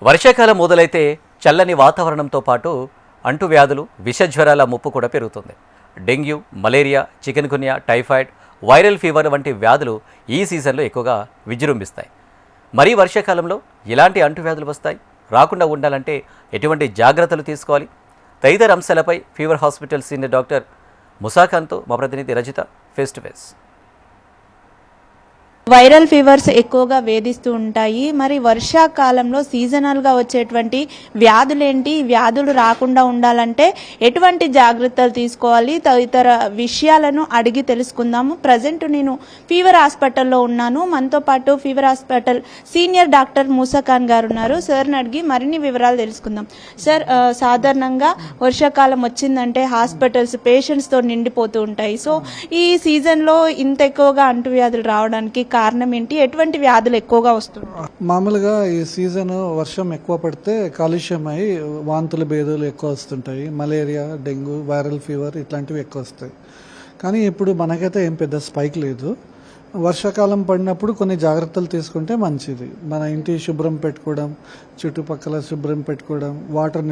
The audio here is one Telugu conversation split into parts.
వర్షాకాలం మొదలైతే చల్లని వాతావరణంతో పాటు అంటువ్యాధులు విషజ్వరాల ముప్పు కూడా పెరుగుతుంది. Dengue, malaria, chikungunya, typhoid, viral fever వంటి వ్యాధులు ఈ సీజన్లో ఎక్కువగా విజృంభిస్తాయి. మరీ వర్షాకాలంలో ఇలాంటి అంటువ్యాధులు వస్తాయి, రాకుండా ఉండాలంటే ఎటువంటి జాగ్రత్తలు తీసుకోవాలి? తదితర అంశాలపై ఫీవర్ హాస్పిటల్ సీనియర్ డాక్టర్ ముసాఖాన్తో మా ప్రతినిధి Rajitha face to face. Viral fevers ఎక్కువగా వేధిస్తూ ఉంటాయి. మరి వర్షాకాలంలో సీజనల్గా వచ్చేటువంటి వ్యాధులేంటి, వ్యాధులు రాకుండా ఉండాలంటే ఎటువంటి జాగ్రత్తలు తీసుకోవాలి, తదితర విషయాలను అడిగి తెలుసుకుందాము. ప్రజెంట్ నేను ఫీవర్ హాస్పిటల్లో ఉన్నాను. మనతో పాటు ఫీవర్ హాస్పిటల్ సీనియర్ డాక్టర్ ముసాఖాన్ గారు ఉన్నారు. సార్ని అడిగి మరిన్ని వివరాలు తెలుసుకుందాం. సార్, సాధారణంగా వర్షాకాలం వచ్చిందంటే హాస్పిటల్స్ పేషెంట్స్తో నిండిపోతూ ఉంటాయి. సో ఈ సీజన్లో ఇంత ఎక్కువగా అంటువ్యాధులు రావడానికి కారణం ఏంటి? ఎటువంటి వ్యాధులు ఎక్కువగా వస్తున్నాయి? మామూలుగా ఈ సీజన్ వర్షం ఎక్కువ పడితే కాలుష్యం అయి వాంతులు భేదాలు ఎక్కువ వస్తుంటాయి. మలేరియా, డెంగ్యూ, వైరల్ ఫీవర్ ఇట్లాంటివి ఎక్కువ వస్తాయి. కానీ ఇప్పుడు మనకైతే ఏం పెద్ద స్పైక్ లేదు. వర్షాకాలం పడినప్పుడు కొన్ని జాగ్రత్తలు తీసుకుంటే మంచిది. మన ఇంటి శుభ్రం పెట్టుకోవడం, చుట్టుపక్కల శుభ్రం పెట్టుకోవడం, వాటర్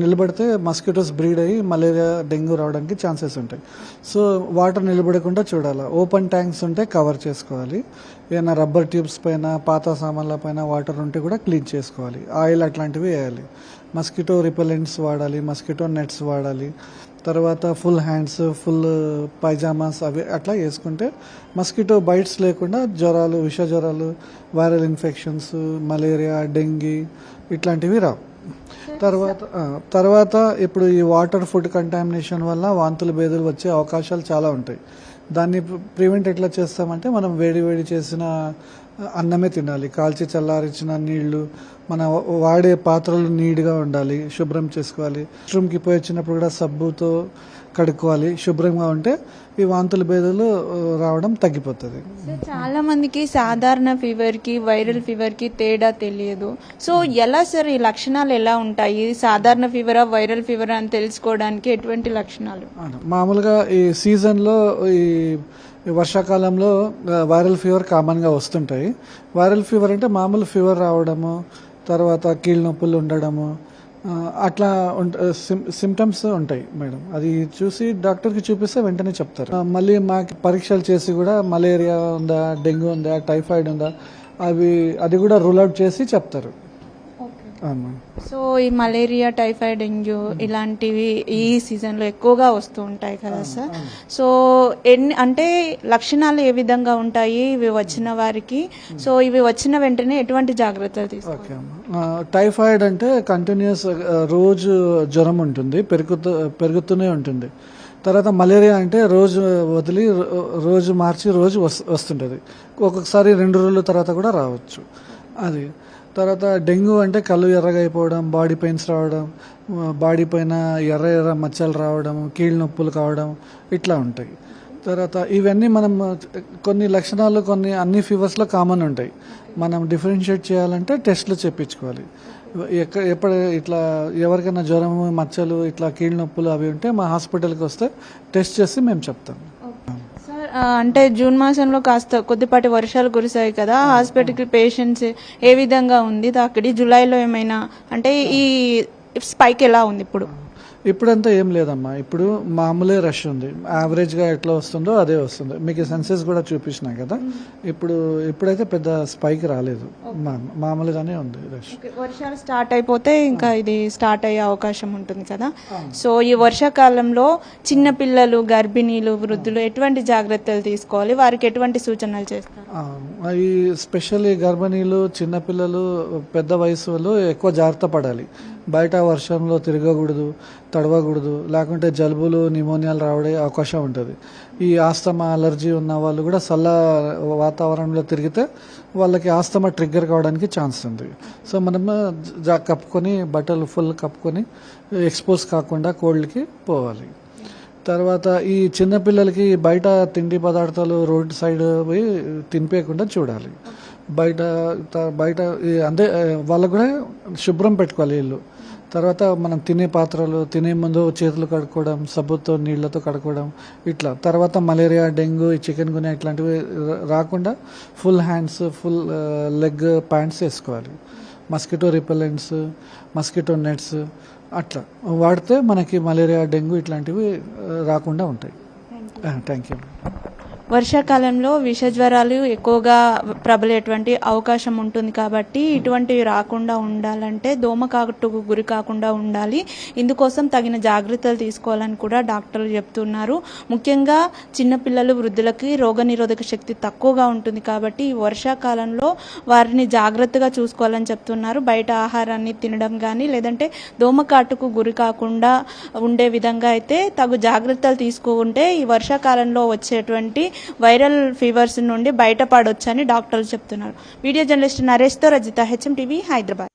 నిలబడితే మస్కిటోస్ బ్రీడ్ అయ్యి మలేరియా, డెంగ్యూ రావడానికి ఛాన్సెస్ ఉంటాయి. సో వాటర్ నిలబడకుండా చూడాలి. ఓపెన్ ట్యాంక్స్ ఉంటే కవర్ చేసుకోవాలి. ఏమైనా రబ్బర్ ట్యూబ్స్ పైన, పాత సామాన్ల పైన వాటర్ ఉంటే కూడా క్లీన్ చేసుకోవాలి. ఆయిల్ అట్లాంటివి వేయాలి. మస్కిటో రిపెలెంట్స్ వాడాలి, మస్కిటో నెట్స్ వాడాలి. తర్వాత ఫుల్ హ్యాండ్స్, ఫుల్ పైజామాస్ అవి అట్లా వేసుకుంటే మస్కిటో బైట్స్ లేకుండా జ్వరాలు, విష జ్వరాలు, వైరల్ ఇన్ఫెక్షన్స్, మలేరియా, డెంగీ ఇట్లాంటివి రావు. తర్వాత ఇప్పుడు ఈ వాటర్ ఫుడ్ కంటామినేషన్ వల్ల వాంతులు భేదాలు వచ్చే అవకాశాలు చాలా ఉంటాయి. దాన్ని ప్రివెంట్ ఎట్లా చేస్తామంటే మనం వేడి వేడి చేసిన అన్నమే తినాలి. కాల్చి చల్లారించిన నీళ్లు, మన వాడే పాత్రలు నీట్గా ఉండాలి, శుభ్రం చేసుకోవాలి. రూమ్కి పోయి వచ్చినప్పుడు కూడా సబ్బుతో కడుక్కోవాలి. శుభ్రంగా ఉంటే ఈ వాంతుల భేదాలు రావడం తగ్గిపోతుంది. చాలా మందికి సాధారణ ఫీవర్కి, వైరల్ ఫీవర్కి తేడా తెలియదు. సో ఎలా సార్, ఈ లక్షణాలు ఎలా ఉంటాయి? సాధారణ ఫీవరా, వైరల్ ఫీవరా అని తెలుసుకోవడానికి ఎటువంటి లక్షణాలు? మామూలుగా ఈ సీజన్లో ఈ వర్షాకాలంలో వైరల్ ఫీవర్ కామన్గా వస్తుంటాయి. వైరల్ ఫీవర్ అంటే మామూలు ఫీవర్ రావడము, తర్వాత కీళ్ళ నొప్పులు ఉండడము, అట్లా సిమ్టమ్స్ ఉంటాయి మేడం. అది చూసి డాక్టర్కి చూపిస్తే వెంటనే చెప్తారు. మళ్ళీ మాకు పరీక్షలు చేసి కూడా మలేరియా ఉందా, డెంగ్యూ ఉందా, టైఫాయిడ్ ఉందా అది కూడా రూల్ అవుట్ చేసి చెప్తారు. సో ఈ మలేరియా, టైఫాయిడ్, డెంగ్యూ ఇలాంటివి ఈ సీజన్లో ఎక్కువగా వస్తూ ఉంటాయి కదా సార్. సో అంటే లక్షణాలు ఏ విధంగా ఉంటాయి ఇవి వచ్చిన వారికి? సో ఇవి వచ్చిన వెంటనే ఎటువంటి జాగ్రత్తలు తీసుకోవాలి? టైఫాయిడ్ అంటే కంటిన్యూస్ రోజు జ్వరం ఉంటుంది, పెరుగుతూనే ఉంటుంది. తర్వాత మలేరియా అంటే రోజు వదిలి రోజు మార్చి రోజు వస్తుంటుంది. ఒక్కొక్కసారి 2 రోజుల తర్వాత కూడా రావచ్చు. అది తర్వాత డెంగ్యూ అంటే కళ్ళు ఎర్రగా అయిపోవడం, బాడీ పెయిన్స్ రావడం, బాడీ పైన ఎర్ర ఎర్ర మచ్చలు రావడం, కీళ్ళ నొప్పులు కావడం ఇట్లా ఉంటాయి. తర్వాత ఇవన్నీ మనం కొన్ని లక్షణాలు అన్ని ఫీవర్స్లో కామన్ ఉంటాయి. మనం డిఫరెన్షియేట్ చేయాలంటే టెస్ట్లు చేయించుకోవాలి. ఎప్పుడు ఇట్లా ఎవరికైనా జ్వరం, మచ్చలు, ఇట్లా కీళ్ళ నొప్పులు అవి ఉంటే మా హాస్పిటల్కి వస్తే టెస్ట్ చేసి మేము చెప్తాం. అంటే జూన్ మాసంలో కాస్త కొద్దిపాటి వర్షాలు కురిసాయి కదా, హాస్పిటల్కి పేషెంట్స్ ఏ విధంగా ఉంది? అక్కడి జూలైలో ఏమైనా అంటే ఈ స్పైక్ ఎలా ఉంది ఇప్పుడు? ఇప్పుడంతా ఏం లేదమ్మా. ఇప్పుడు మామూలే రష్ ఉంది. యావరేజ్గా ఎట్లా వస్తుందో అదే వస్తుంది. మీకు సెన్సెస్ కూడా చూపించినా కదా. ఇప్పుడైతే పెద్ద స్పైక్ రాలేదు, మామూలుగానే ఉంది రష్. వర్షాలు స్టార్ట్ అయిపోతే ఇంకా ఇది స్టార్ట్ అయ్యే అవకాశం ఉంటుంది కదా. సో ఈ వర్షాకాలంలో చిన్నపిల్లలు, గర్భిణీలు, వృద్ధులు ఎటువంటి జాగ్రత్తలు తీసుకోవాలి? వారికి ఎటువంటి సూచనలు చేస్తారు? ఈ స్పెషల్లీ గర్భిణీలు, చిన్నపిల్లలు, పెద్ద వయసు వాళ్ళు ఎక్కువ జాగ్రత్త పడాలి. బయట వర్షంలో తిరగకూడదు, తడవకూడదు. లేకుంటే జలుబులు, నిమోనియాలు రావడే అవకాశం ఉంటుంది. ఈ ఆస్తమా, అలర్జీ ఉన్న వాళ్ళు కూడా చల్ల వాతావరణంలో తిరిగితే వాళ్ళకి ఆస్తమా ట్రిగ్గర్ కావడానికి ఛాన్స్ ఉంది. సో మనము కప్పుకొని, బట్టలు ఫుల్ కప్పుకొని ఎక్స్పోజ్ కాకుండా కోల్డ్కి పోవాలి. తర్వాత ఈ చిన్నపిల్లలకి బయట తిండి పదార్థాలు రోడ్ సైడ్ పోయి తినిపించకుండా చూడాలి. బయట అంటే వాళ్ళకు కూడా శుభ్రం పెట్టుకోవాలి ఇల్లు. తర్వాత మనం తినే పాత్రలు తినే ముందు చేతులు కడుక్కోవడం, సబ్బుతో నీళ్లతో కడుక్కోవడం ఇట్లా. తర్వాత మలేరియా, డెంగ్యూ, చికెన్ గున్యా ఇట్లాంటివి రాకుండా full hands, full leg pants వేసుకోవాలి. మస్కిటో రిపెలెంట్స్, మస్కిటో నెట్స్ అట్లా వాడితే మనకి మలేరియా, డెంగ్యూ ఇట్లాంటివి రాకుండా ఉంటాయి. Thank you. వర్షాకాలంలో విష జ్వరాలు ఎక్కువగా ప్రబలేటువంటి అవకాశం ఉంటుంది కాబట్టి ఇటువంటివి రాకుండా ఉండాలంటే దోమకాటుకు గురి కాకుండా ఉండాలి. ఇందుకోసం తగిన జాగ్రత్తలు తీసుకోవాలని కూడా డాక్టర్లు చెప్తున్నారు. ముఖ్యంగా చిన్నపిల్లలు, వృద్ధులకి రోగనిరోధక శక్తి తక్కువగా ఉంటుంది కాబట్టి ఈ వర్షాకాలంలో వారిని జాగ్రత్తగా చూసుకోవాలని చెప్తున్నారు. బయట ఆహారాన్ని తినడం కానీ లేదంటే దోమకాటుకు గురి కాకుండా ఉండే విధంగా అయితే తగు జాగ్రత్తలు తీసుకుంటే ఈ వర్షాకాలంలో వచ్చేటువంటి వైరల్ ఫీవర్స్ నుండి బయటపడొచ్చని డాక్టర్లు చెప్తున్నారు. వీడియో జర్నలిస్ట్ నరేష్తో రజిత, HM టీవీ, హైదరాబాద్.